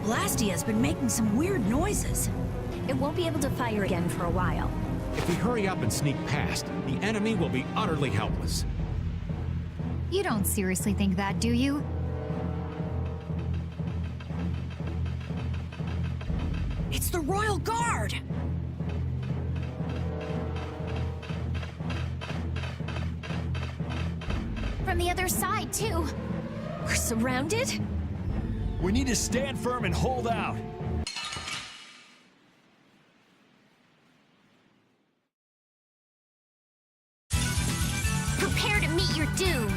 blastia has been making some weird noises. It won't be able to fire again for a while. If we hurry up and sneak past, the enemy will be utterly helpless. You don't seriously think that, do you? It's the Royal Guard! From the other side, too. We're surrounded? We need to stand firm and hold out. Prepare to meet your doom.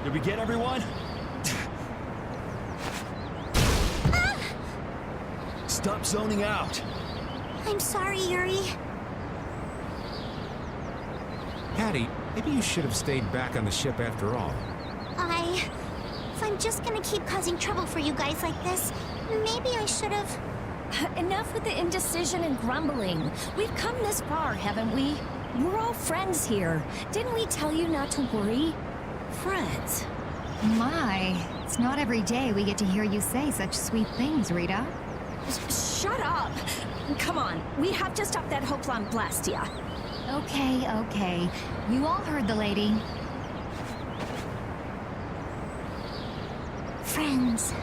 Did we get everyone? Stop zoning out. I'm sorry, Yuri. Patty, maybe you should have stayed back on the ship after all. If I'm just gonna keep causing trouble for you guys like this, maybe I should have... Enough with the indecision and grumbling. We've come this far, haven't we? We're all friends here. Didn't we tell you not to worry? Friends. My, it's not every day we get to hear you say such sweet things, Rita. Shut up! Come on, we have to stop that hoax on Blastia. Okay, okay. You all heard the lady. Friends.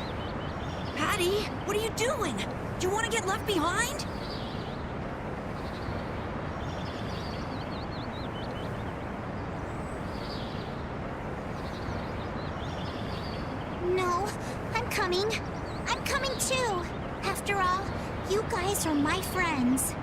Patty, what are you doing? Do you want to get left behind? No, I'm coming. I'm coming too. After all, you guys are my friends.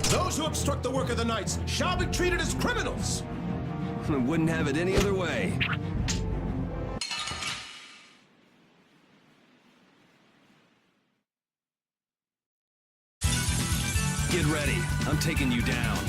Those who obstruct the work of the Knights shall be treated as criminals! I wouldn't have it any other way. Get ready. I'm taking you down.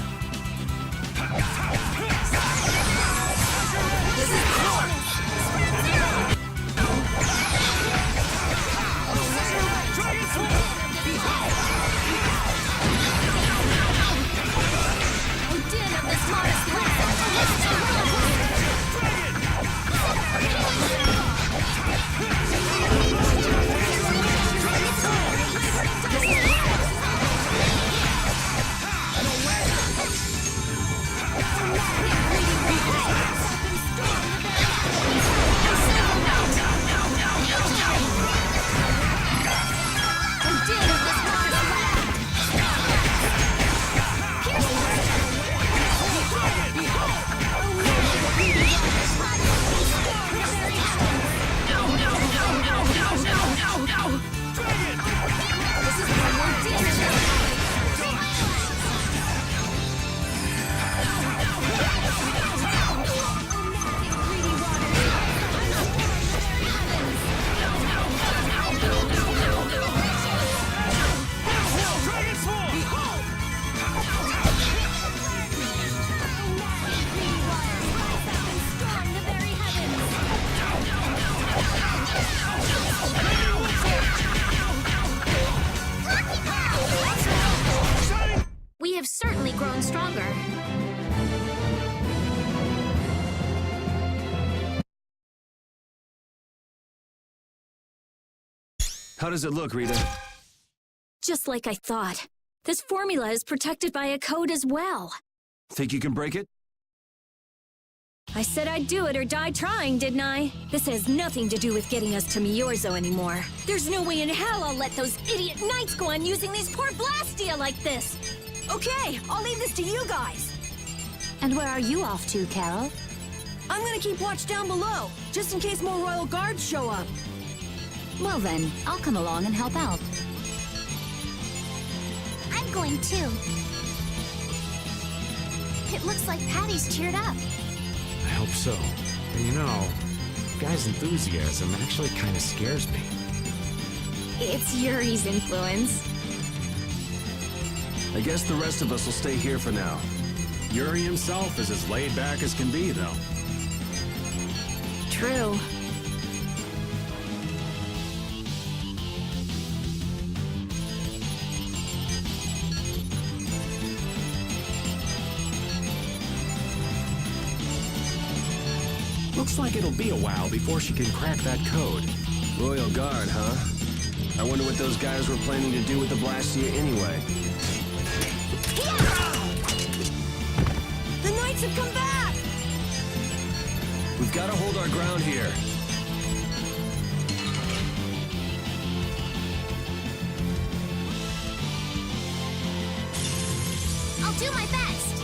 We have certainly grown stronger. How does it look, Rita? Just like I thought. This formula is protected by a code as well. Think you can break it? I said I'd do it or die trying, didn't I? This has nothing to do with getting us to Myorzo anymore. There's no way in hell I'll let those idiot knights go on using these poor blastia like this. Okay, I'll leave this to you guys. And where are you off to, Carol? I'm gonna keep watch down below, just in case more royal guards show up. Well then, I'll come along and help out. I'm going too. It looks like Patty's cheered up. I hope so. And you know, guy's enthusiasm actually kind of scares me. It's Yuri's influence. I guess the rest of us will stay here for now. Yuri himself is as laid back as can be, though. True. Looks like it'll be a while before she can crack that code. Royal Guard, huh? I wonder what those guys were planning to do with the blastia anyway. The Knights have come back! We've got to hold our ground here. I'll do my best.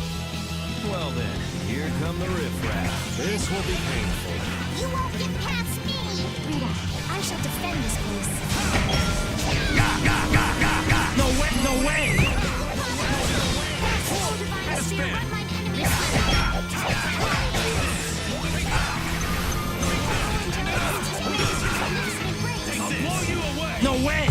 Well then, here come the riffraff. This will be painful. You won't get past me. Rita, I shall defend this place. No way, no way! I'll blow you away! No way!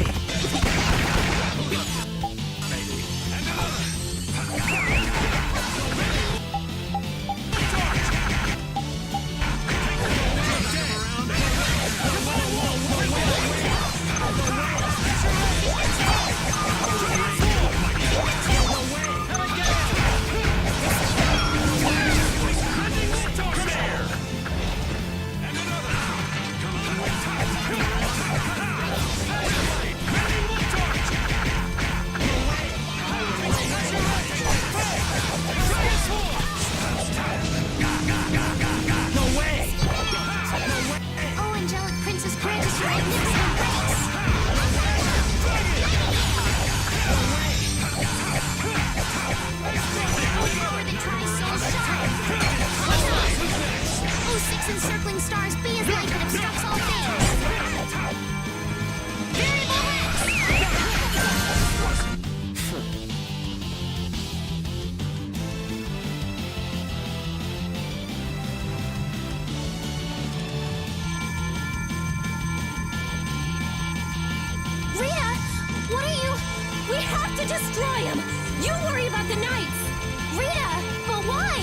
Encircling stars be as light that obstructs all things. Variable Rita, what are you? We have to destroy him! You worry about the Knights! Rita, but why?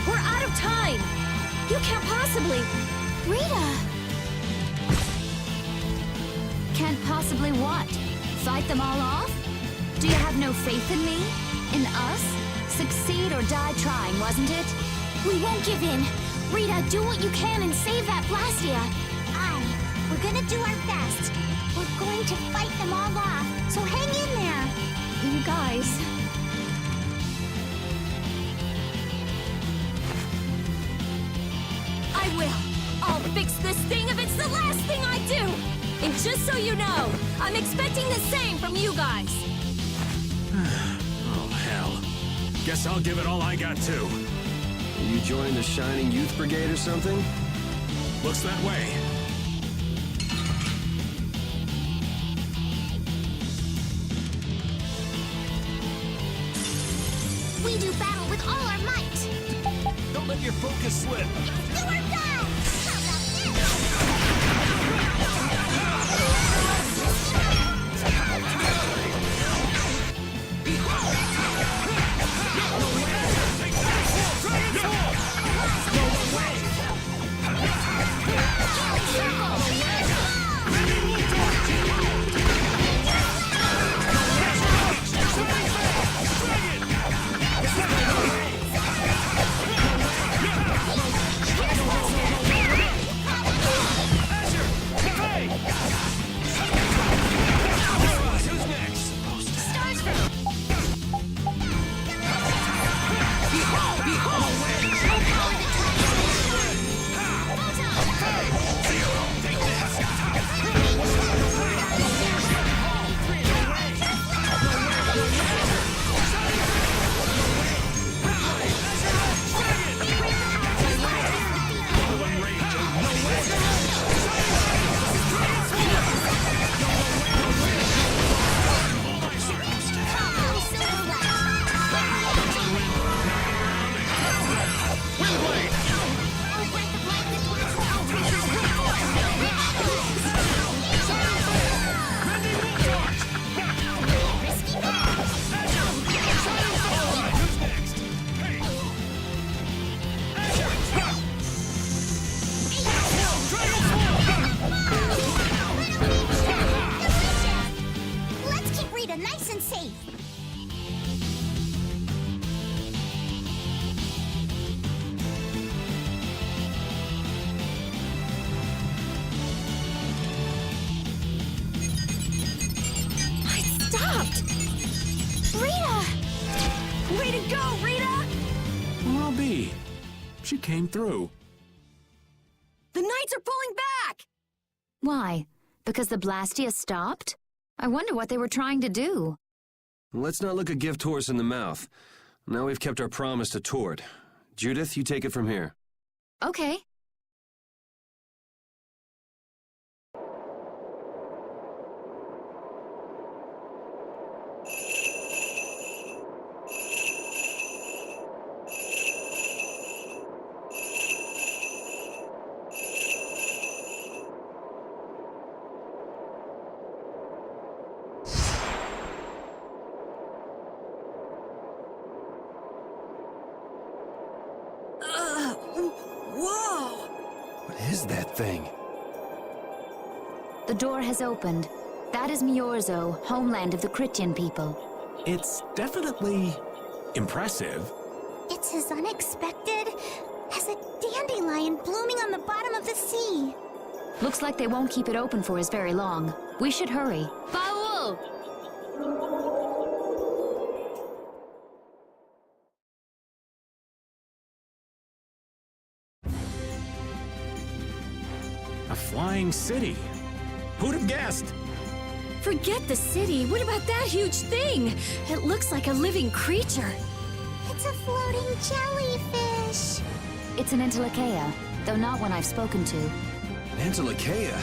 We're out of time! You can't possibly... Rita! Can't possibly what? Fight them all off? Do you have no faith in me? In us? Succeed or die trying, wasn't it? We won't give in. Rita, do what you can and save that blastia. Aye, we're gonna do our best. We're going to fight them all off, so hang in there. You guys... I will! I'll fix this thing if it's the last thing I do! And just so you know, I'm expecting the same from you guys! Oh, hell. Guess I'll give it all I got, too. You joined the Shining Youth Brigade or something? Looks that way. We do battle with all our might. Don't let your focus slip. You are done! How about stopped! Rita! Way to go, Rita! Well, I'll be. She came through. The Knights are pulling back! Why? Because the blastia stopped? I wonder what they were trying to do. Let's not look a gift horse in the mouth. Now we've kept our promise to Tord. Judith, you take it from here. Okay. Whoa! What is that thing? The door has opened. That is Myorzo, homeland of the Krityan people. It's definitely impressive. It's as unexpected as a dandelion blooming on the bottom of the sea. Looks like they won't keep it open for us very long. We should hurry. Baul! A flying city. Who'd have guessed? Forget the city. What about that huge thing? It looks like a living creature. It's a floating jellyfish. It's an Entelekea, though not one I've spoken to. Entelekea?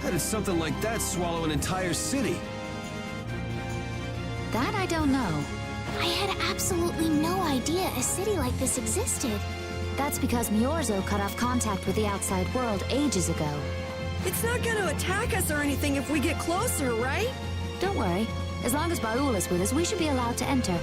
How did something like that swallow an entire city? That I don't know. I had absolutely no idea a city like this existed. That's because Myorzo cut off contact with the outside world ages ago. It's not gonna attack us or anything if we get closer, right? Don't worry. As long as Baul is with us, we should be allowed to enter.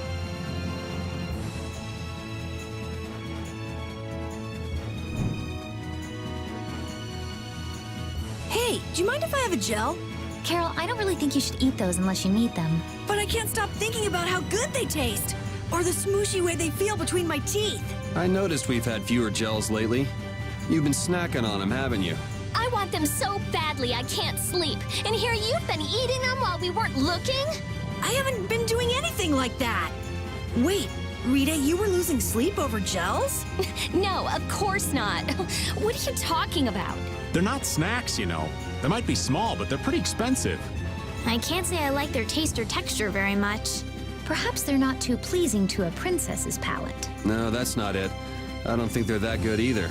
Hey, do you mind if I have a gel? Carol, I don't really think you should eat those unless you need them. But I can't stop thinking about how good they taste. Or the smooshy way they feel between my teeth. I noticed we've had fewer gels lately. You've been snacking on them, haven't you? I want them so badly I can't sleep. And here you've been eating them while we weren't looking? I haven't been doing anything like that. Wait, Rita, you were losing sleep over gels? No, of course not. What are you talking about? They're not snacks, you know. They might be small, but they're pretty expensive. I can't say I like their taste or texture very much. Perhaps they're not too pleasing to a princess's palate. No, that's not it. I don't think they're that good either.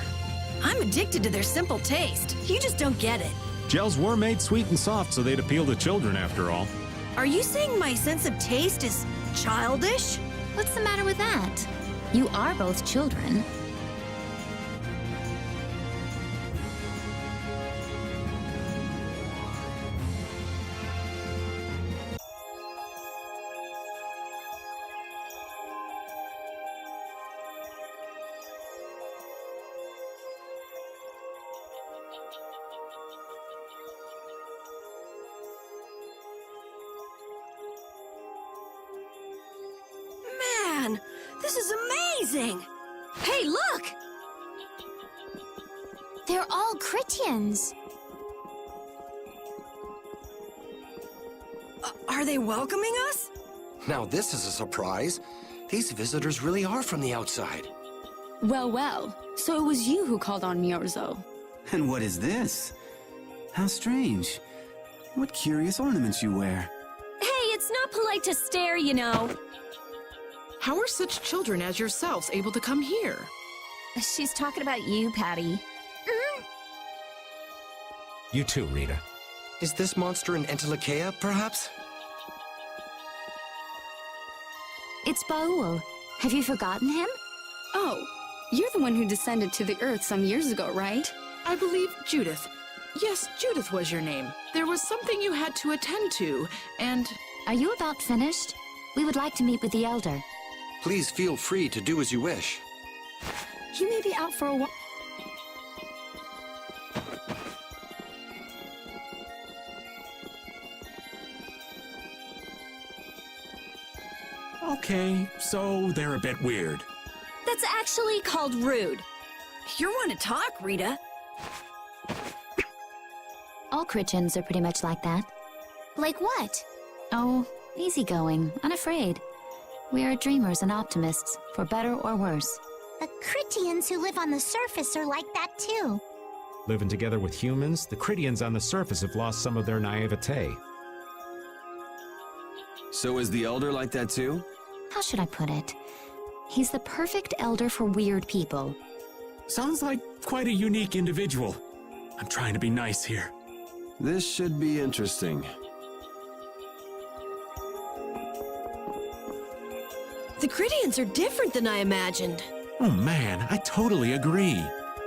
I'm addicted to their simple taste. You just don't get it. Gels were made sweet and soft, so they'd appeal to children after all. Are you saying my sense of taste is childish? What's the matter with that? You are both children. Man, this is amazing! Hey, look! They're all Krityans. Are they welcoming us? Now this is a surprise. These visitors really are from the outside. Well, well. So it was you who called on Myorzo. And what is this? How strange. What curious ornaments you wear. Hey, it's not polite to stare, you know. How are such children as yourselves able to come here? She's talking about you, Patty. You too, Rita. Is this monster an Entelekea, perhaps? It's Baul. Have you forgotten him? Oh, you're the one who descended to the Earth some years ago, right? I believe Judith. Yes, Judith was your name. There was something you had to attend to, and... Are you about finished? We would like to meet with the Elder. Please feel free to do as you wish. He may be out for a while. Okay, so they're a bit weird. That's actually called rude. You're one to talk, Rita. All Krityans are pretty much like that. Like what? Oh, Easygoing, unafraid. We are dreamers and optimists, for better or worse. The Krityans who live on the surface are like that too. Living together with humans, the Krityans on the surface have lost some of their naivete. So is the Elder like that too? How should I put it? He's the perfect elder for weird people. Sounds like quite a unique individual. I'm trying to be nice here. This should be interesting. The Krityans are different than I imagined. Oh man, I totally agree.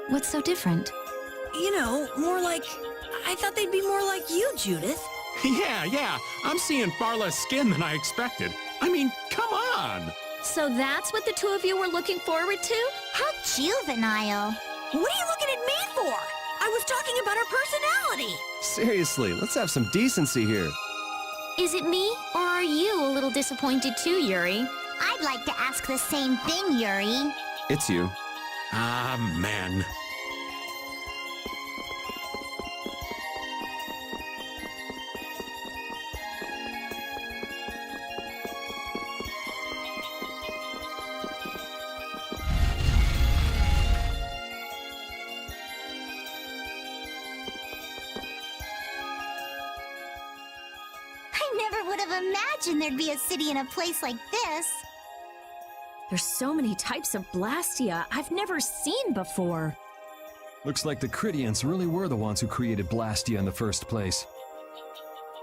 What's so different? You know, more like... I thought they'd be more like you, Judith. Yeah, I'm seeing far less skin than I expected. I mean, come on! So that's what the two of you were looking forward to? How juvenile. What are you looking at me for? I was talking about her personality. Seriously, let's have some decency here. Is it me, or are you a little disappointed too, Yuri? I'd like to ask the same thing, Yuri. It's you. Ah, man. I never would have imagined there'd be a city in a place like this. There's so many types of blastia I've never seen before. Looks like the Krityans really were the ones who created blastia in the first place.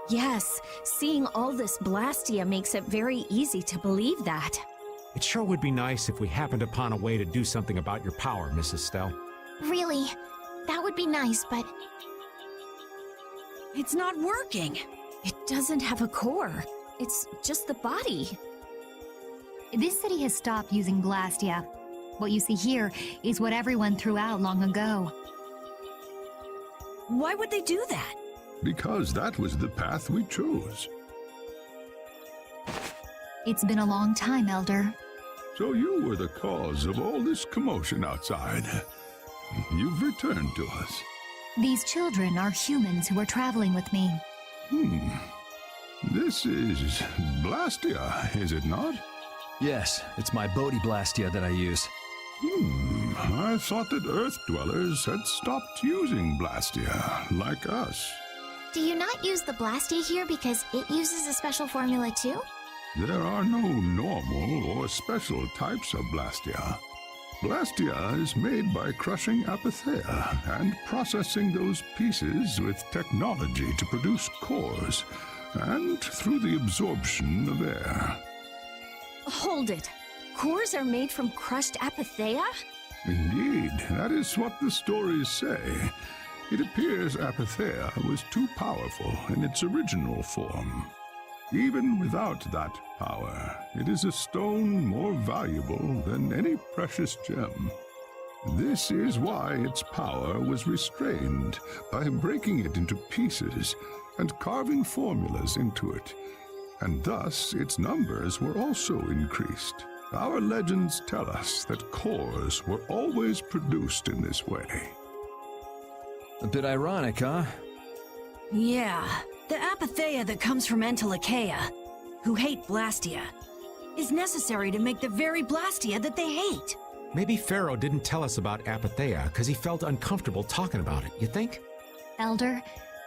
Yes, seeing all this blastia makes it very easy to believe that. It sure would be nice if we happened upon a way to do something about your power, Mrs. Stell. Really, that would be nice, but... It's not working. It doesn't have a core. It's just the body. This city has stopped using blastia. What you see here is what everyone threw out long ago. Why would they do that? Because that was the path we chose. It's been a long time, Elder. So you were the cause of all this commotion outside. You've returned to us. These children are humans who are traveling with me. This is blastia, is it not? Yes, it's my Bodhi blastia that I use. I thought that Earth dwellers had stopped using blastia, like us. Do you not use the blastia here because it uses a special formula too? There are no normal or special types of blastia. Blastia is made by crushing apatheia and processing those pieces with technology to produce cores, and through the absorption of air. Hold it. Cores are made from crushed apatheia? Indeed, that is what the stories say. It appears apatheia was too powerful in its original form. Even without that power, it is a stone more valuable than any precious gem. This is why its power was restrained by breaking it into pieces and carving formulas into it, and thus its numbers were also increased. Our legends tell us that cores were always produced in this way. A bit ironic, huh? Yeah, the apatheia that comes from Entelikeia, who hate blastia, is necessary to make the very blastia that they hate. Maybe Pharaoh didn't tell us about apatheia because he felt uncomfortable talking about it, you think? Elder,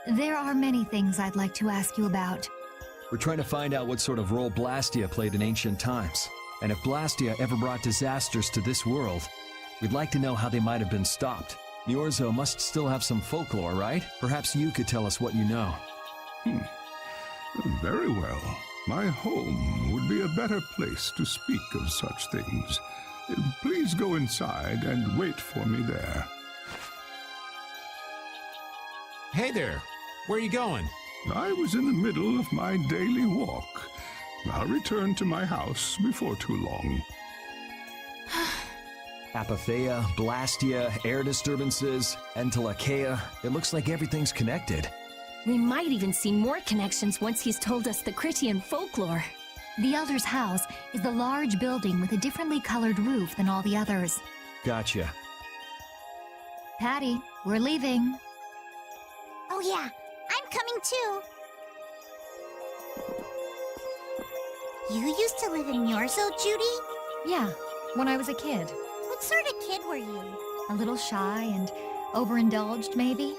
there are many things I'd like to ask you about. We're trying to find out what sort of role blastia played in ancient times. And if blastia ever brought disasters to this world, we'd like to know how they might have been stopped. Myorzo must still have some folklore, right? Perhaps you could tell us what you know. Very well. My home would be a better place to speak of such things. Please go inside and wait for me there. Hey there. Where are you going? I was in the middle of my daily walk. I'll return to my house before too long. Apatheia, blastia, air disturbances, Entelikeia. It looks like everything's connected. We might even see more connections once he's told us the Krityan folklore. The Elder's house is the large building with a differently colored roof than all the others. Gotcha. Patty, we're leaving. Oh yeah, I'm coming too. You used to live in Myorzo, Judy? Yeah, when I was a kid. What sort of kid were you? A little shy and overindulged, maybe?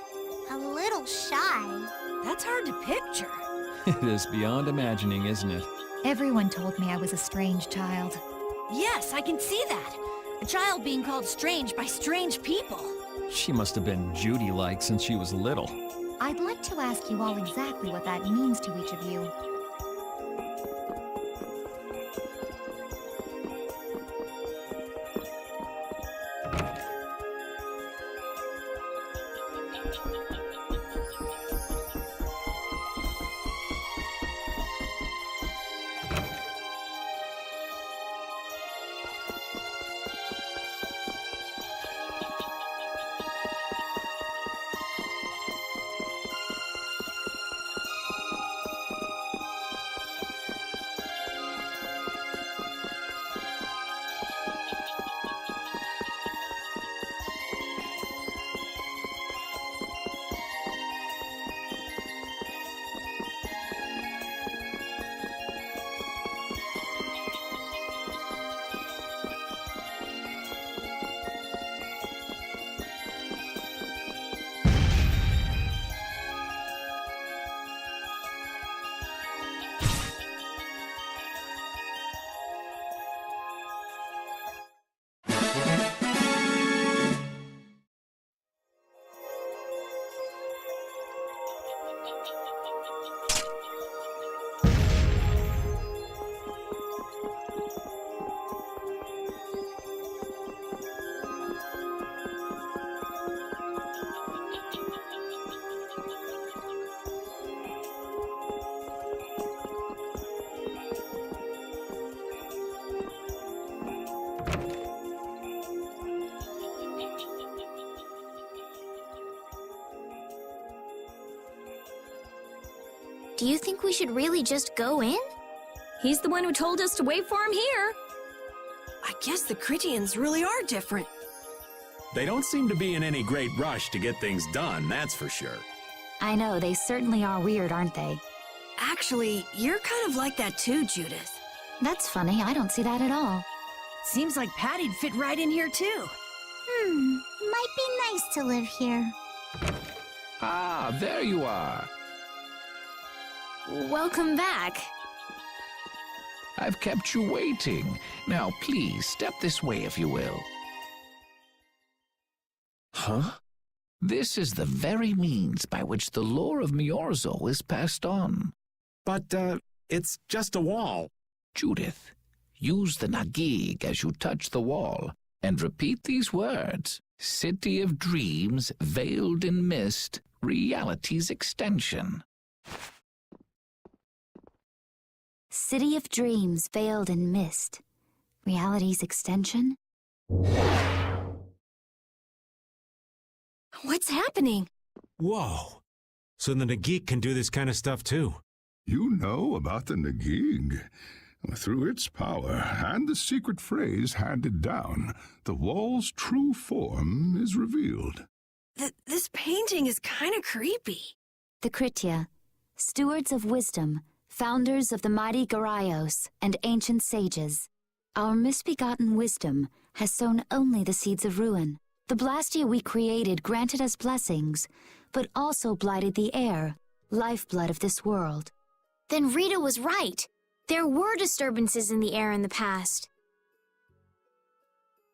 A little shy. That's hard to picture. It is beyond imagining, isn't it? Everyone told me I was a strange child. Yes, I can see that. A child being called strange by strange people. She must have been Judy-like since she was little. I'd like to ask you all exactly what that means to each of you. Do you think we should really just go in? He's the one who told us to wait for him here. I guess the Krityans really are different. They don't seem to be in any great rush to get things done, that's for sure. I know, they certainly are weird, aren't they? Actually, you're kind of like that too, Judith. That's funny, I don't see that at all. Seems like Patty'd fit right in here too. Might be nice to live here. Ah, there you are. Welcome back. I've kept you waiting. Now, please, step this way if you will. Huh? This is the very means by which the lore of Myorzo is passed on. But, it's just a wall. Judith, use the Nagig as you touch the wall, and repeat these words. City of Dreams, veiled in mist, reality's extension. City of Dreams, veiled in mist. Reality's extension? What's happening? Whoa. So the Nagik can do this kind of stuff too. You know about the Nagig. Through its power and the secret phrase handed down, the wall's true form is revealed. This painting is kind of creepy. The Krityan, stewards of wisdom, founders of the mighty Garayos and ancient sages. Our misbegotten wisdom has sown only the seeds of ruin. The blastia we created granted us blessings, but also blighted the air, lifeblood of this world. Then Rita was right. There were disturbances in the air in the past.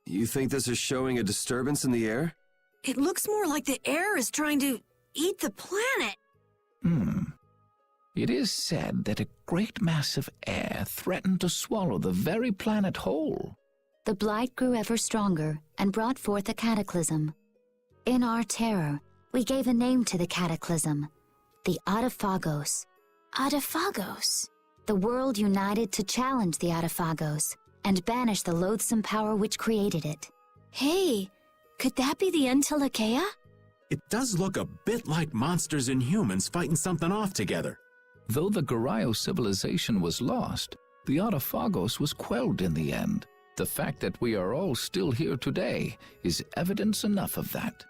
You think this is showing a disturbance in the air? It looks more like the air is trying to eat the planet. It is said that a great mass of air threatened to swallow the very planet whole. The blight grew ever stronger and brought forth a cataclysm. In our terror, we gave a name to the cataclysm, the Adaphagos. Adaphagos? The world united to challenge the Adaphagos and banish the loathsome power which created it. Hey, could that be the Entelekea? It does look a bit like monsters and humans fighting something off together. Though the Garayo civilization was lost, the Adaphagos was quelled in the end. The fact that we are all still here today is evidence enough of that.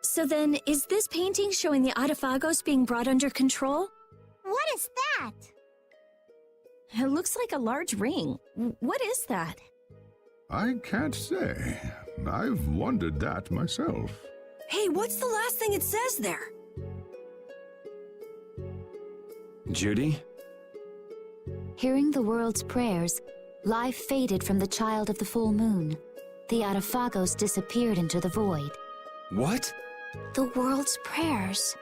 So then, is this painting showing the Adaphagos being brought under control? What is that? It looks like a large ring. What is that? I can't say. I've wondered that myself. Hey, what's the last thing it says there? Judy? Hearing the world's prayers, life faded from the child of the full moon. The Arafagos disappeared into the void. What? The world's prayers.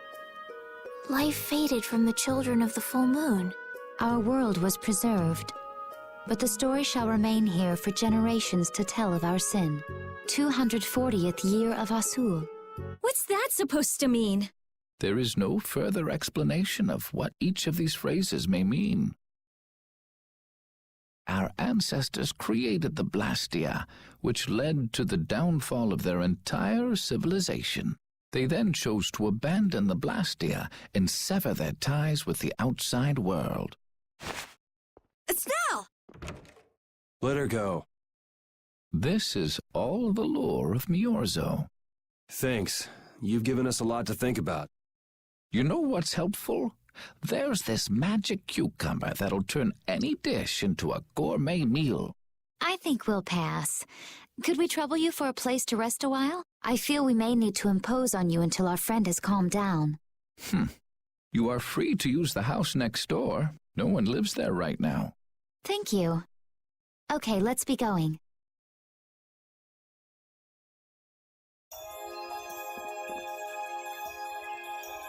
Life faded from the children of the full moon. Our world was preserved, but the story shall remain here for generations to tell of our sin. 240th year of Asul. What's that supposed to mean? There is no further explanation of what each of these phrases may mean. Our ancestors created the blastia, which led to the downfall of their entire civilization. They then chose to abandon the blastia and sever their ties with the outside world. Estelle! Let her go. This is all the lore of Myorzo. Thanks. You've given us a lot to think about. You know what's helpful? There's this magic cucumber that'll turn any dish into a gourmet meal. I think we'll pass. Could we trouble you for a place to rest a while? I feel we may need to impose on you until our friend has calmed down. You are free to use the house next door. No one lives there right now. Thank you. Okay, let's be going.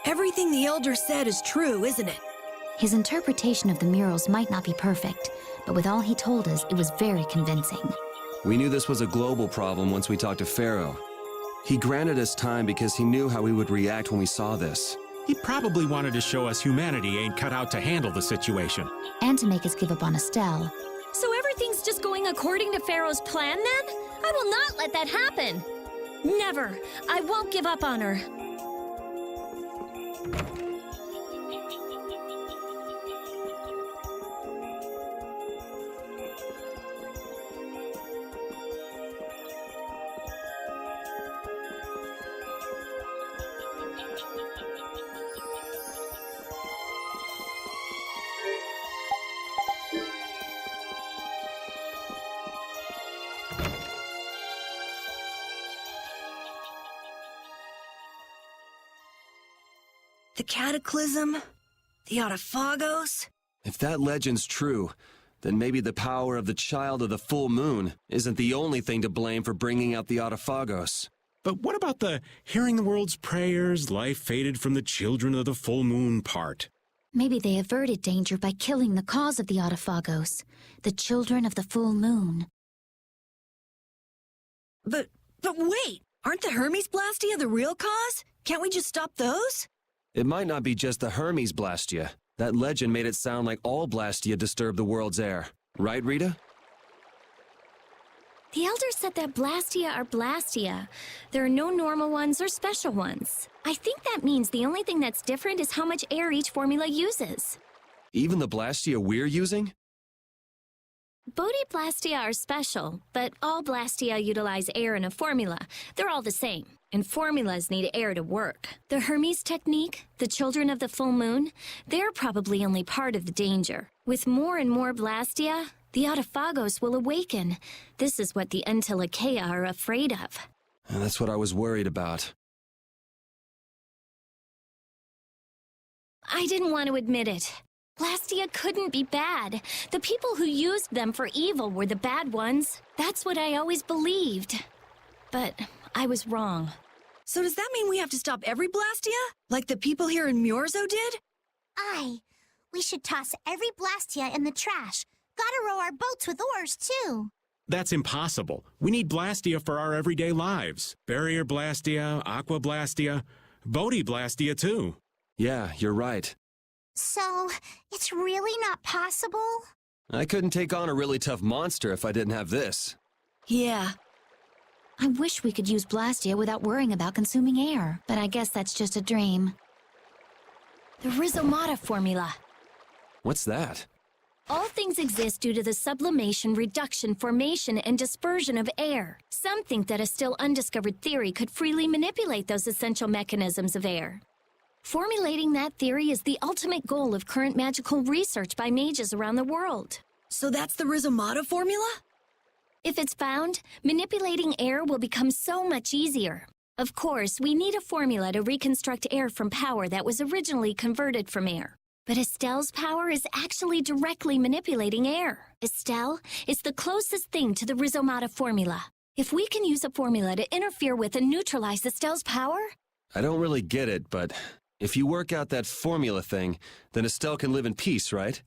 Everything the Elder said is true, isn't it? His interpretation of the murals might not be perfect, but with all he told us, it was very convincing. We knew this was a global problem once we talked to Pharaoh. He granted us time because he knew how we would react when we saw this. He probably wanted to show us humanity ain't cut out to handle the situation. And to make us give up on Estelle. So everything's just going according to Pharaoh's plan, then? I will not let that happen! Never! I won't give up on her. The Cataclysm? The Arafagos? If that legend's true, then maybe the power of the child of the full moon isn't the only thing to blame for bringing out the Arafagos. But what about the hearing the world's prayers, life faded from the children of the full moon part? Maybe they averted danger by killing the cause of the Arafagos, the children of the full moon. But wait! Aren't the Hermes blastia the real cause? Can't we just stop those? It might not be just the Hermes blastia. That legend made it sound like all blastia disturb the world's air. Right, Rita? The Elder said that blastia are blastia. There are no normal ones or special ones. I think that means the only thing that's different is how much air each formula uses. Even the blastia we're using? Bodhi blastia are special, but all blastia utilize air in a formula. They're all the same, and formulas need air to work. The Hermes technique, the children of the full moon, they're probably only part of the danger. With more and more blastia, the Arafagos will awaken. This is what the Entelekea are afraid of. And that's what I was worried about. I didn't want to admit it. Blastia couldn't be bad. The people who used them for evil were the bad ones. That's what I always believed. But I was wrong. So does that mean we have to stop every blastia? Like the people here in Myorzo did? Aye. We should toss every blastia in the trash. Gotta row our boats with oars, too. That's impossible. We need blastia for our everyday lives. Barrier blastia, aqua blastia, Bodhi blastia, too. Yeah, you're right. So, it's really not possible? I couldn't take on a really tough monster if I didn't have this. Yeah. I wish we could use blastia without worrying about consuming air, but I guess that's just a dream. The Rhizomata formula. What's that? All things exist due to the sublimation, reduction, formation, and dispersion of air. Some think that a still undiscovered theory could freely manipulate those essential mechanisms of air. Formulating that theory is the ultimate goal of current magical research by mages around the world. So that's the Rizomata formula? If it's found, manipulating air will become so much easier. Of course, we need a formula to reconstruct air from power that was originally converted from air. But Estelle's power is actually directly manipulating air. Estelle is the closest thing to the Rizomata formula. If we can use a formula to interfere with and neutralize Estelle's power... I don't really get it, but if you work out that formula thing, then Estelle can live in peace, right?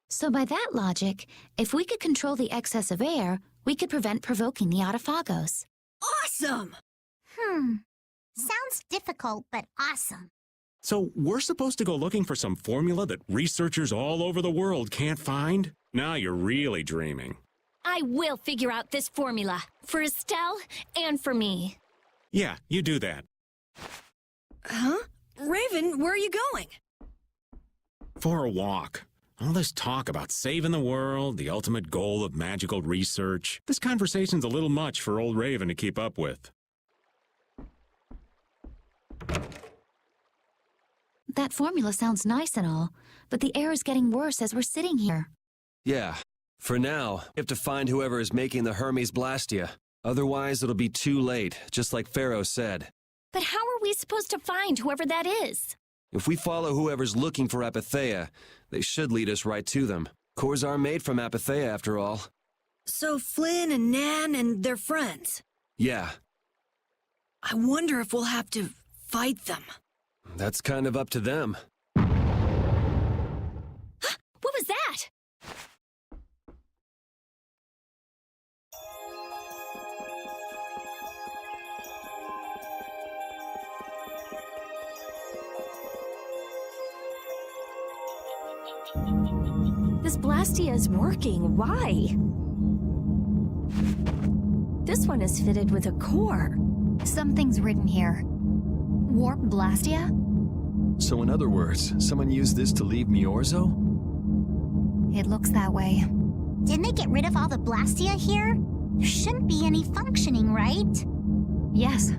So by that logic, if we could control the excess of air, we could prevent provoking the Autophagos. Awesome! Sounds difficult, but awesome. So we're supposed to go looking for some formula that researchers all over the world can't find? Now you're really dreaming. I will figure out this formula, for Estelle and for me. Yeah, you do that. Huh? Raven, where are you going? For a walk. All this talk about saving the world, the ultimate goal of magical research. This conversation's a little much for old Raven to keep up with. That formula sounds nice and all, but the air is getting worse as we're sitting here. Yeah. For now, we have to find whoever is making the Hermes Blastia. Otherwise, it'll be too late, just like Pharaoh said. But how are we supposed to find whoever that is? If we follow whoever's looking for Apatheia, they should lead us right to them. Cores are made from Apatheia, after all. So Flynn and Nan and their friends? Yeah. I wonder if we'll have to fight them. That's kind of up to them. What was that? This blastia is working. Why? This one is fitted with a core. Something's written here. Warp blastia? So in other words, someone used this to leave Myorzo? It looks that way. Didn't they get rid of all the blastia here? There shouldn't be any functioning, right? Yes.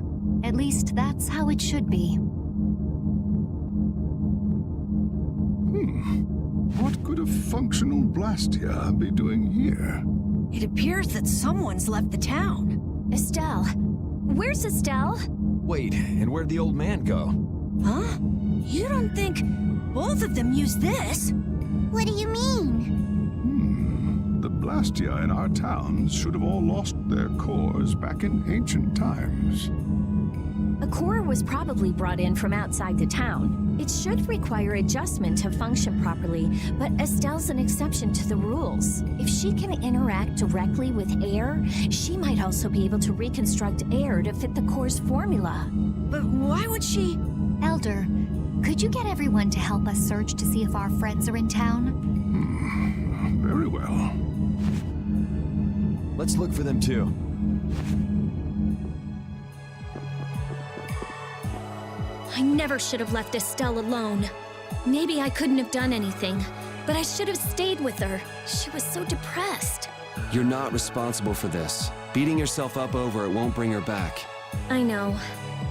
At least that's how it should be. What could a functional blastia be doing here? It appears that someone's left the town. Estelle. Where's Estelle? Wait, and where'd the old man go? Huh? You don't think both of them used this? What do you mean? The blastia in our towns should have all lost their cores back in ancient times. A core was probably brought in from outside the town. It should require adjustment to function properly, but Estelle's an exception to the rules. If she can interact directly with air, she might also be able to reconstruct air to fit the core's formula. But why would she... Elder, could you get everyone to help us search to see if our friends are in town? Very well. Let's look for them too. I never should have left Estelle alone. Maybe I couldn't have done anything, but I should have stayed with her. She was so depressed. You're not responsible for this. Beating yourself up over it won't bring her back. I know.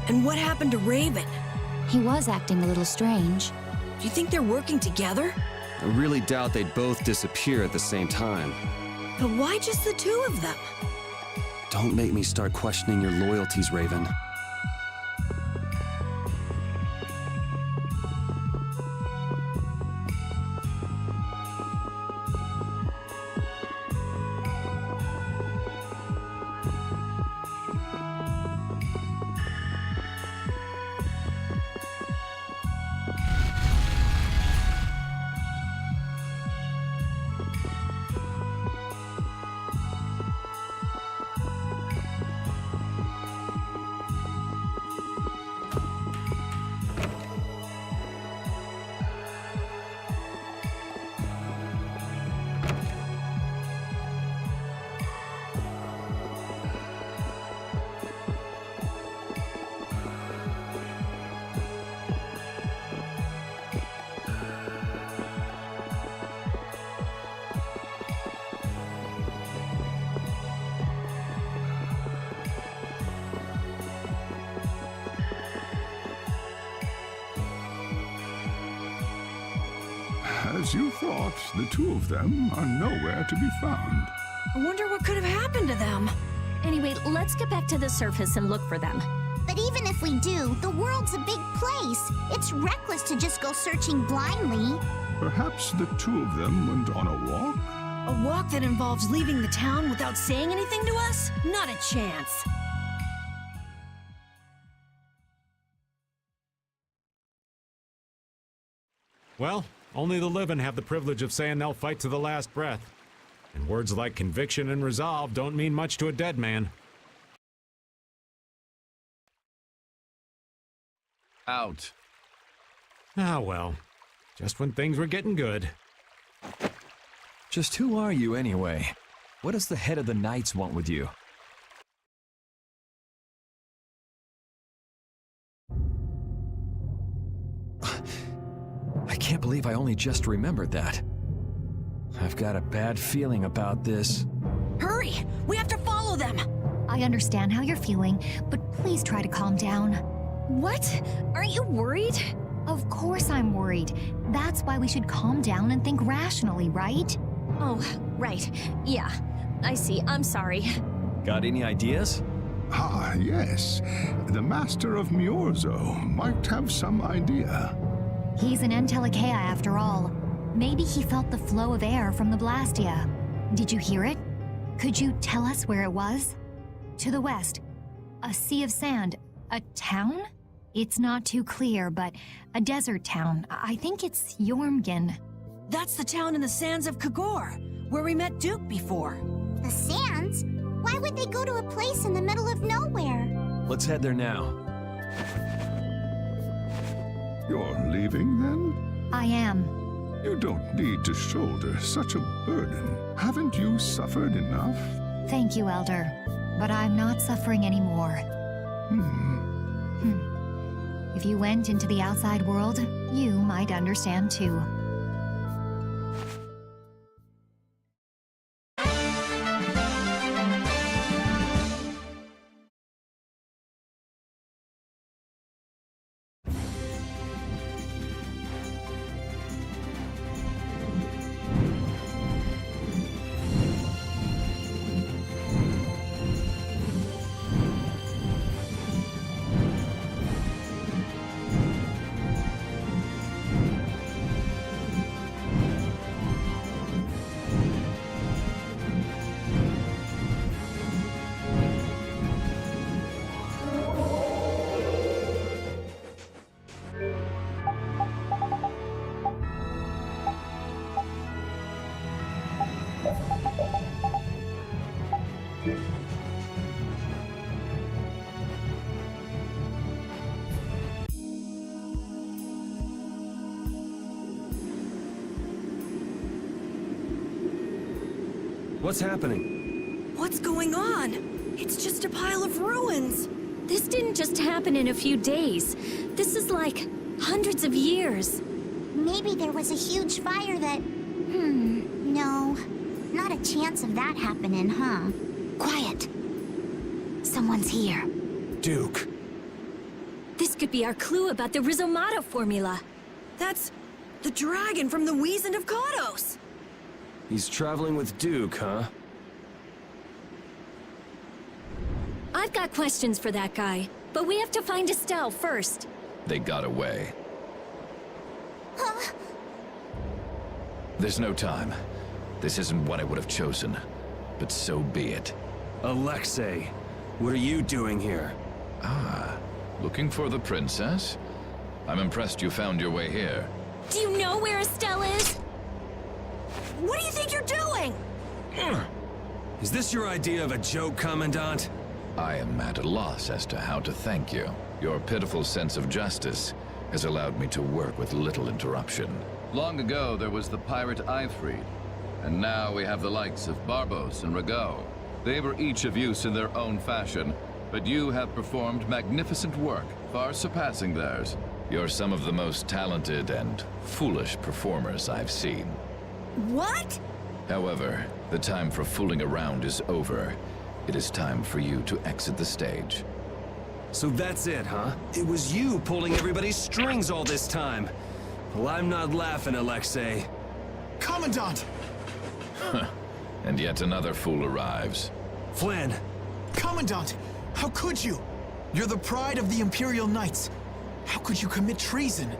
And what happened to Raven? He was acting a little strange. Do you think they're working together? I really doubt they'd both disappear at the same time. But why just the two of them? Don't make me start questioning your loyalties, Raven. As you thought, the two of them are nowhere to be found. I wonder what could have happened to them. Anyway, let's get back to the surface and look for them. But even if we do, the world's a big place. It's reckless to just go searching blindly. Perhaps the two of them went on a walk? A walk that involves leaving the town without saying anything to us? Not a chance. Well, only the living have the privilege of saying they'll fight to the last breath. And words like conviction and resolve don't mean much to a dead man. Out. Ah, well. Just when things were getting good. Just who are you, anyway? What does the head of the Knights want with you? I can't believe I only just remembered that. I've got a bad feeling about this. Hurry! We have to follow them! I understand how you're feeling, but please try to calm down. What? Aren't you worried? Of course I'm worried. That's why we should calm down and think rationally, right? Oh, right. Yeah, I see. I'm sorry. Got any ideas? Ah, yes. The Master of Myorzo might have some idea. He's an Entelekea after all. Maybe he felt the flow of air from the blastia. Did you hear it? Could you tell us where it was? To the west. A sea of sand. A town? It's not too clear, but a desert town. I think it's Jormungand. That's the town in the sands of Kagor, where we met Duke before. The sands? Why would they go to a place in the middle of nowhere? Let's head there now. You're leaving, then? I am. You don't need to shoulder such a burden. Haven't you suffered enough? Thank you, Elder. But I'm not suffering anymore. If you went into the outside world, you might understand too. What's happening? What's going on? It's just a pile of ruins. This didn't just happen in a few days. This is like hundreds of years. Maybe there was a huge fire that... no. Not a chance of that happening, huh? Quiet. Someone's here. Duke. This could be our clue about the Rhizomato formula. That's the dragon from the Wizened of Kodos. He's traveling with Duke, huh? I've got questions for that guy, but we have to find Estelle first. They got away. Huh? There's no time. This isn't what I would have chosen, but so be it. Alexei, what are you doing here? Ah, looking for the princess? I'm impressed you found your way here. Do you know where Estelle is? What do you think you're doing? Is this your idea of a joke, Commandant? I am at a loss as to how to thank you. Your pitiful sense of justice has allowed me to work with little interruption. Long ago, there was the pirate Eifried, and now we have the likes of Barbos and Rago. They were each of use in their own fashion, but you have performed magnificent work, far surpassing theirs. You're some of the most talented and foolish performers I've seen. What? However, the time for fooling around is over. It is time for you to exit the stage. So that's it, huh? It was you pulling everybody's strings all this time. Well, I'm not laughing, Alexei. Commandant! And yet another fool arrives. Flynn! Commandant! How could you? You're the pride of the Imperial Knights. How could you commit treason?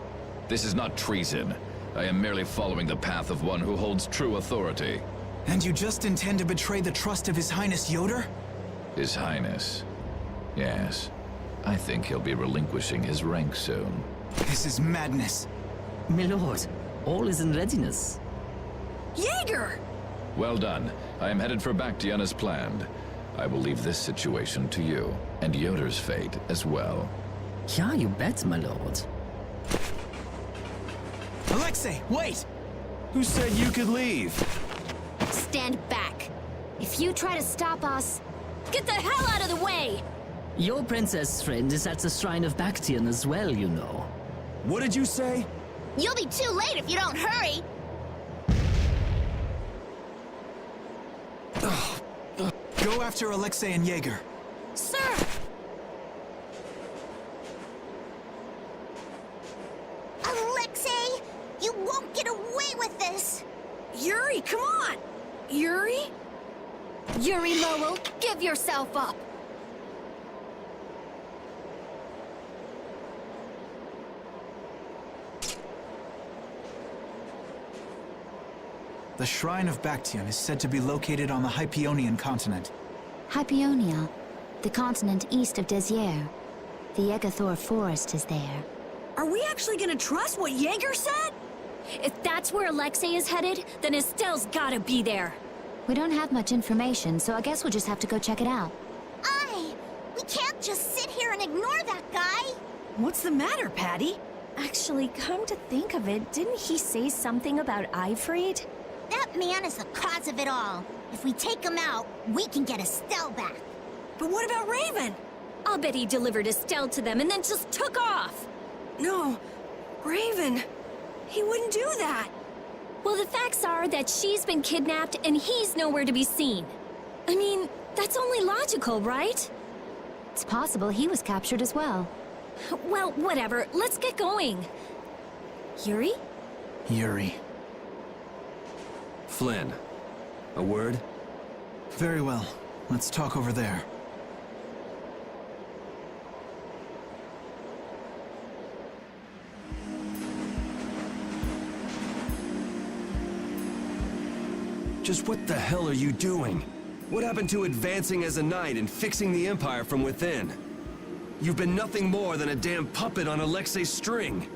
This is not treason. I am merely following the path of one who holds true authority. And you just intend to betray the trust of His Highness Yoder? His Highness. Yes. I think he'll be relinquishing his rank soon. This is madness. My lord, all is in readiness. Jaeger! Well done. I am headed for Bactian as planned. I will leave this situation to you, and Yoder's fate as well. Yeah, you bet, my lord. Alexei, wait! Who said you could leave? Stand back. If you try to stop us... Get the hell out of the way! Your princess friend is at the Shrine of Bactian as well, you know. What did you say? You'll be too late if you don't hurry! Go after Alexei and Jaeger. Sir! Alexei! You won't get away with this! Yuri, come on! Yuri? Yuri Lowell, give yourself up! The Shrine of Bactian is said to be located on the Hypionian continent. Hypionia, the continent east of Desier. The Egathor forest is there. Are we actually gonna trust what Jaeger said? If that's where Alexei is headed, then Estelle's gotta be there. We don't have much information, so I guess we'll just have to go check it out. We can't just sit here and ignore that guy! What's the matter, Patty? Actually, come to think of it, didn't he say something about Ifrit? That man is the cause of it all. If we take him out, we can get Estelle back. But what about Raven? I'll bet he delivered Estelle to them and then just took off. No, Raven. He wouldn't do that. Well, the facts are that she's been kidnapped and he's nowhere to be seen. I mean, that's only logical, right? It's possible he was captured as well. Well, whatever. Let's get going. Yuri? Yuri. Flynn. A word? Very well. Let's talk over there. Just what the hell are you doing? What happened to advancing as a knight and fixing the Empire from within? You've been nothing more than a damn puppet on Alexei's string.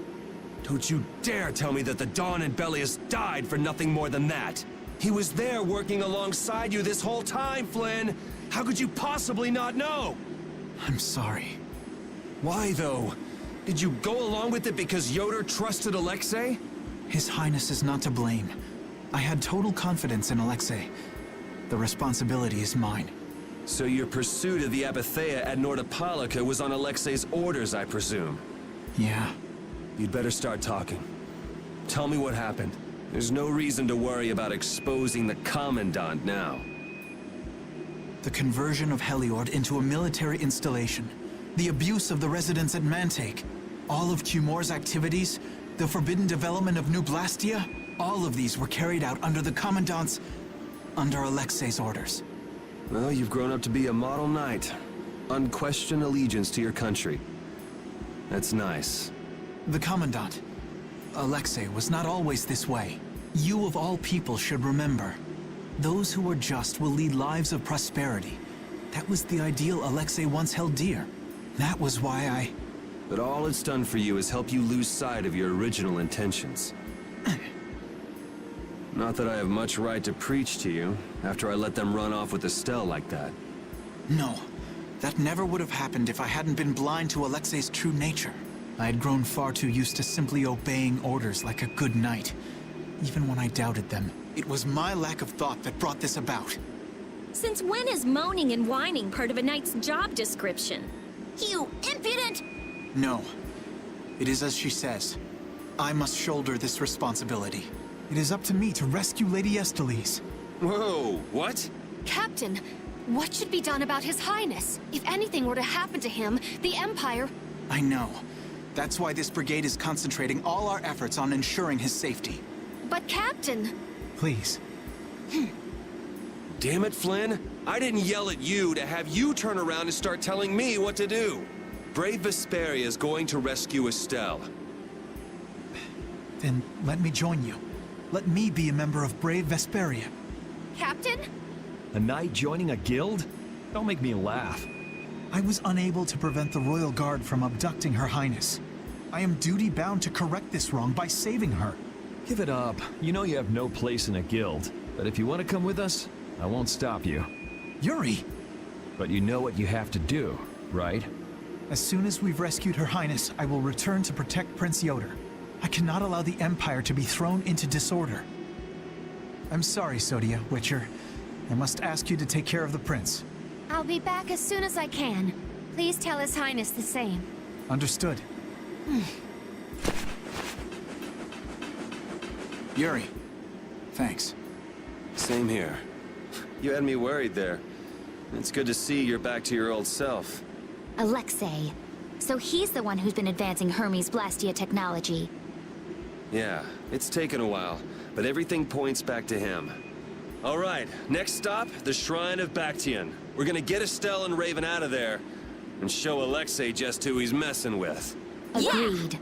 Don't you dare tell me that the Dawn and Bellius died for nothing more than that. He was there working alongside you this whole time, Flynn. How could you possibly not know? I'm sorry. Why, though? Did you go along with it because Yoder trusted Alexei? His Highness is not to blame. I had total confidence in Alexei. The responsibility is mine. So your pursuit of the Apatheia at Nordopolica was on Alexei's orders, I presume? Yeah. You'd better start talking. Tell me what happened. There's no reason to worry about exposing the Commandant now. The conversion of Heliord into a military installation. The abuse of the residents at Mantake. All of Cumor's activities. The forbidden development of New Blastia. All of these were carried out under the Commandant's... under Alexei's orders. Well, you've grown up to be a model knight. Unquestioned allegiance to your country. That's nice. The Commandant. Alexei was not always this way. You of all people should remember. Those who are just will lead lives of prosperity. That was the ideal Alexei once held dear. That was why I... But all it's done for you is help you lose sight of your original intentions. Not that I have much right to preach to you, after I let them run off with Estelle like that. No. That never would have happened if I hadn't been blind to Alexei's true nature. I had grown far too used to simply obeying orders like a good knight. Even when I doubted them, it was my lack of thought that brought this about. Since when is moaning and whining part of a knight's job description? You impudent! No. It is as she says. I must shoulder this responsibility. It is up to me to rescue Lady Estellise. Whoa, what? Captain, what should be done about His Highness? If anything were to happen to him, the Empire... I know. That's why this brigade is concentrating all our efforts on ensuring his safety. But Captain... Please. Damn it, Flynn. I didn't yell at you to have you turn around and start telling me what to do. Brave Vesperia is going to rescue Estelle. Then let me join you. Let me be a member of Brave Vesperia. Captain? A knight joining a guild? Don't make me laugh. I was unable to prevent the Royal Guard from abducting Her Highness. I am duty-bound to correct this wrong by saving her. Give it up. You know you have no place in a guild. But if you want to come with us, I won't stop you. Yuri! But you know what you have to do, right? As soon as we've rescued Her Highness, I will return to protect Prince Yoder. I cannot allow the Empire to be thrown into disorder. I'm sorry, Sodia, Witcher. I must ask you to take care of the prince. I'll be back as soon as I can. Please tell His Highness the same. Understood. Yuri, thanks. Same here. You had me worried there. It's good to see you're back to your old self. Alexei. So he's the one who's been advancing Hermes' blastia technology. Yeah, it's taken a while, but everything points back to him. All right, next stop, the Shrine of Bactian. We're gonna get Estelle and Raven out of there, and show Alexei just who he's messing with. Agreed.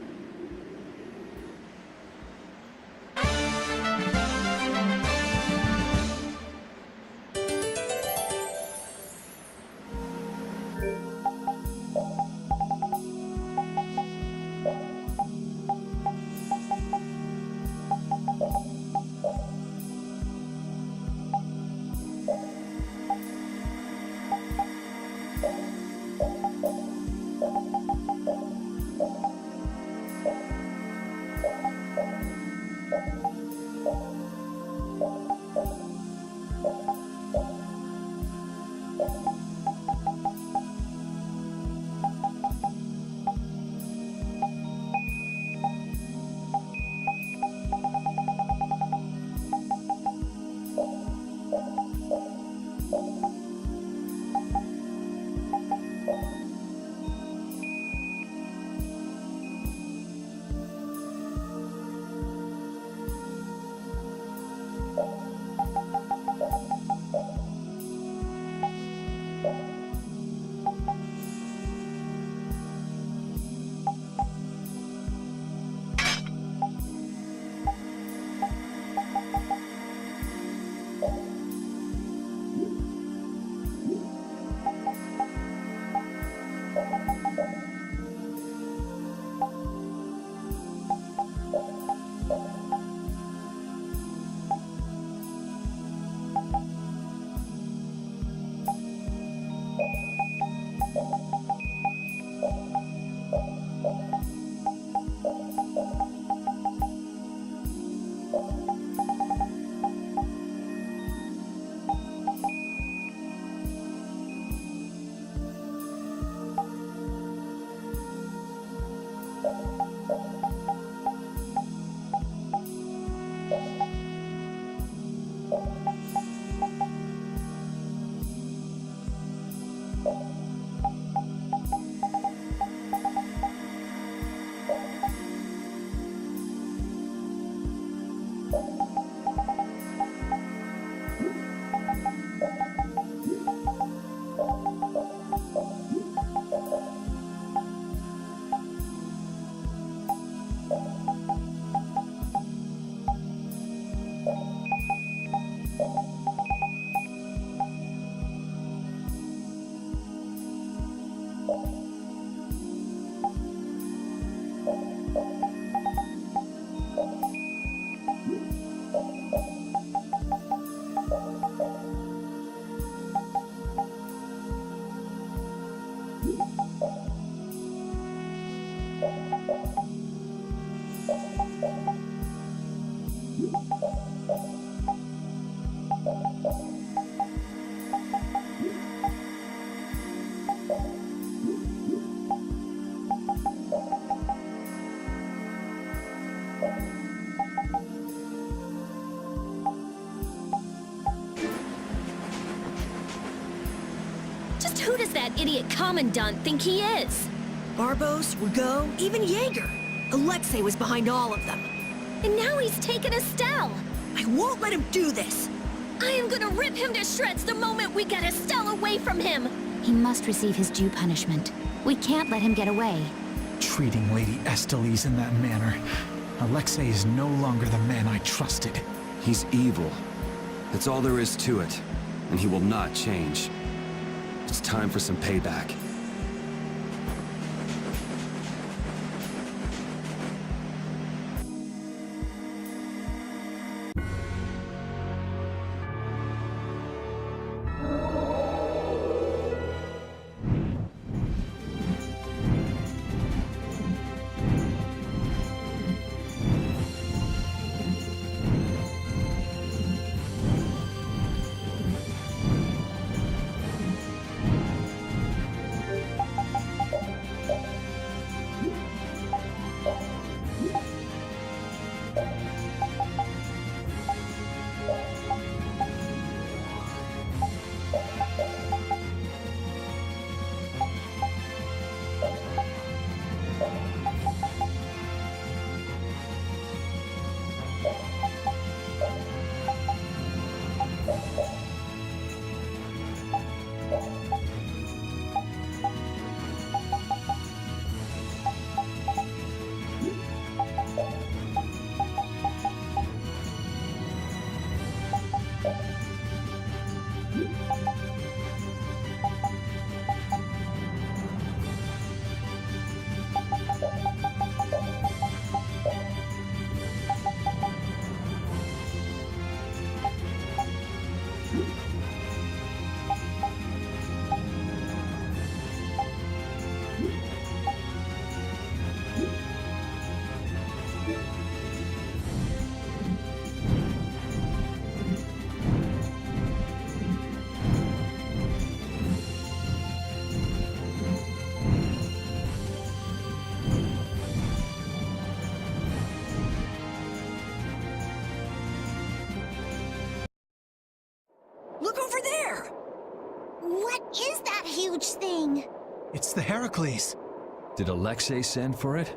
Who does that idiot commandant think he is? Barbos, Rigaud, even Jaeger. Alexei was behind all of them. And now he's taken Estelle. I won't let him do this! I am gonna rip him to shreds the moment we get Estelle away from him! He must receive his due punishment. We can't let him get away. Treating Lady Estellise in that manner. Alexei is no longer the man I trusted. He's evil. That's all there is to it. And he will not change. It's time for some payback. Look over there! What is that huge thing? It's the Heracles. Did Alexei send for it?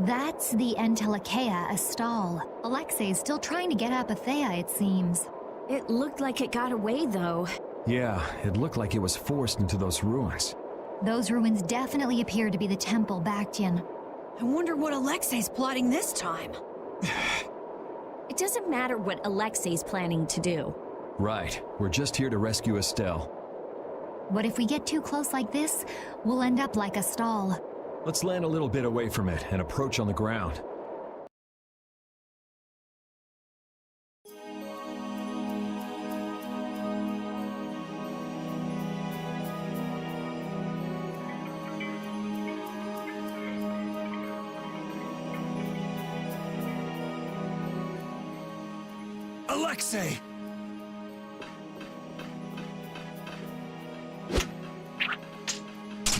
That's the Entelekea Astral. Alexei's still trying to get Apatheia, it seems. It looked like it got away, though. Yeah, it looked like it was forced into those ruins. Those ruins definitely appear to be the Temple Bactian. I wonder what Alexei's plotting this time. It doesn't matter what Alexei's planning to do. Right. We're just here to rescue Estelle. What if we get too close like this? We'll end up like a stall. Let's land a little bit away from it and approach on the ground. Alexei!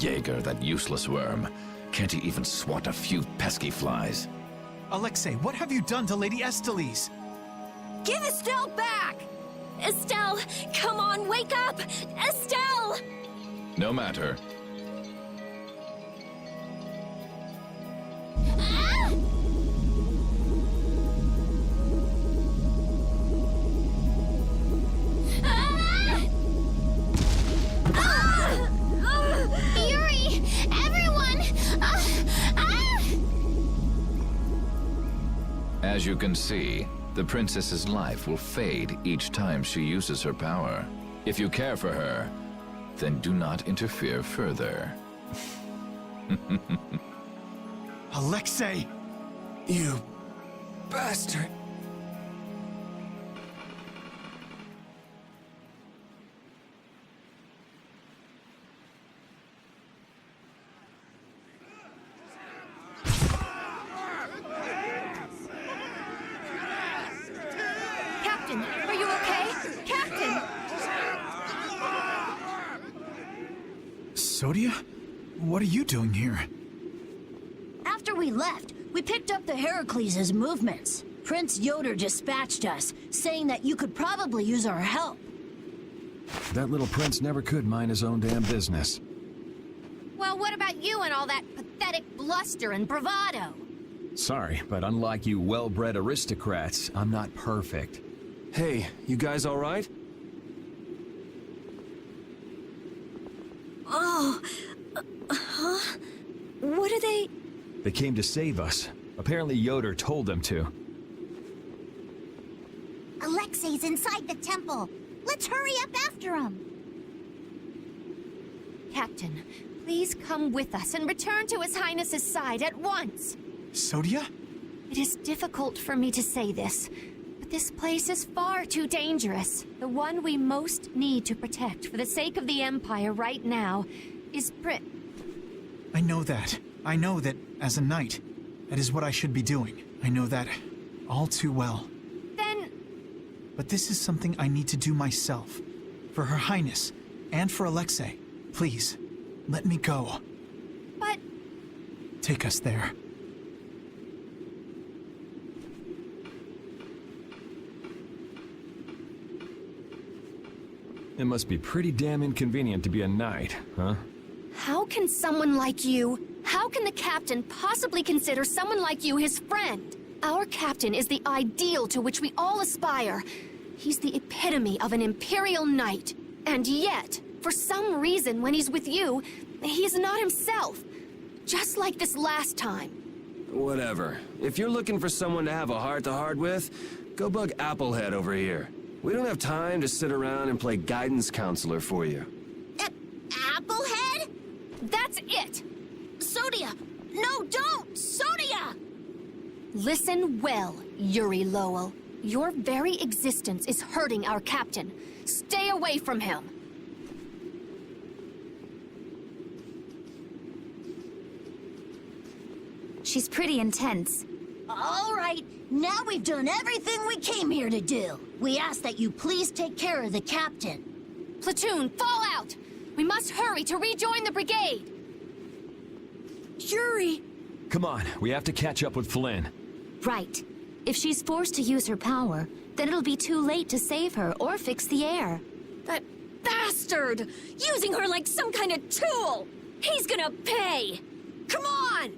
Jaeger, that useless worm. Can't he even swat a few pesky flies? Alexei, what have you done to Lady Estellise? Give Estelle back! Estelle, come on, wake up! Estelle! No matter. Yuri! Everyone! As you can see, the princess's life will fade each time she uses her power. If you care for her, then do not interfere further. Alexei! You bastard! Captain, are you okay? Captain! Sodia? What are you doing here? After we left, we picked up the Heracles' movements. Prince Yoder dispatched us, saying that you could probably use our help. That little prince never could mind his own damn business. Well, what about you and all that pathetic bluster and bravado? Sorry, but unlike you well-bred aristocrats, I'm not perfect. Hey, you guys all right? Oh, huh? What are they? They came to save us. Apparently Yoder told them to. Alexei's inside the temple. Let's hurry up after him. Captain, please come with us and return to His Highness's side at once. Sodia? It is difficult for me to say this, but this place is far too dangerous. The one we most need to protect for the sake of the Empire right now is I know that. I know that, as a knight, that is what I should be doing. I know that all too well. Then... But this is something I need to do myself. For Her Highness, and for Alexei. Please, let me go. But... Take us there. It must be pretty damn inconvenient to be a knight, huh? How can someone like you... How can the captain possibly consider someone like you his friend? Our captain is the ideal to which we all aspire. He's the epitome of an imperial knight. And yet, for some reason when he's with you, he's not himself. Just like this last time. Whatever. If you're looking for someone to have a heart-to-heart with, go bug Applehead over here. We don't have time to sit around and play guidance counselor for you. Applehead? That's it! Sodia! No, don't! Sodia! Listen well, Yuri Lowell. Your very existence is hurting our captain. Stay away from him. She's pretty intense. All right, now we've done everything we came here to do. We ask that you please take care of the captain. Platoon, fall out! We must hurry to rejoin the brigade! Yuri! Come on, we have to catch up with Flynn. Right. If she's forced to use her power, then it'll be too late to save her or fix the air. That bastard! Using her like some kind of tool! He's gonna pay! Come on!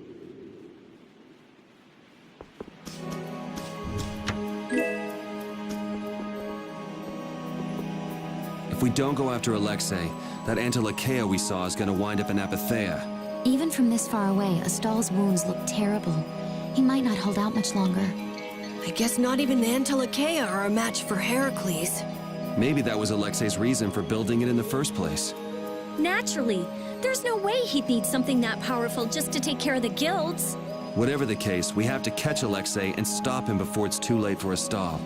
If we don't go after Alexei, that Antilocheia we saw is gonna wind up in Apatheia. Even from this far away, Astal's wounds look terrible. He might not hold out much longer. I guess not even the Antilocheia are a match for Heracles. Maybe that was Alexei's reason for building it in the first place. Naturally. There's no way he'd need something that powerful just to take care of the guilds. Whatever the case, we have to catch Alexei and stop him before it's too late for Astal.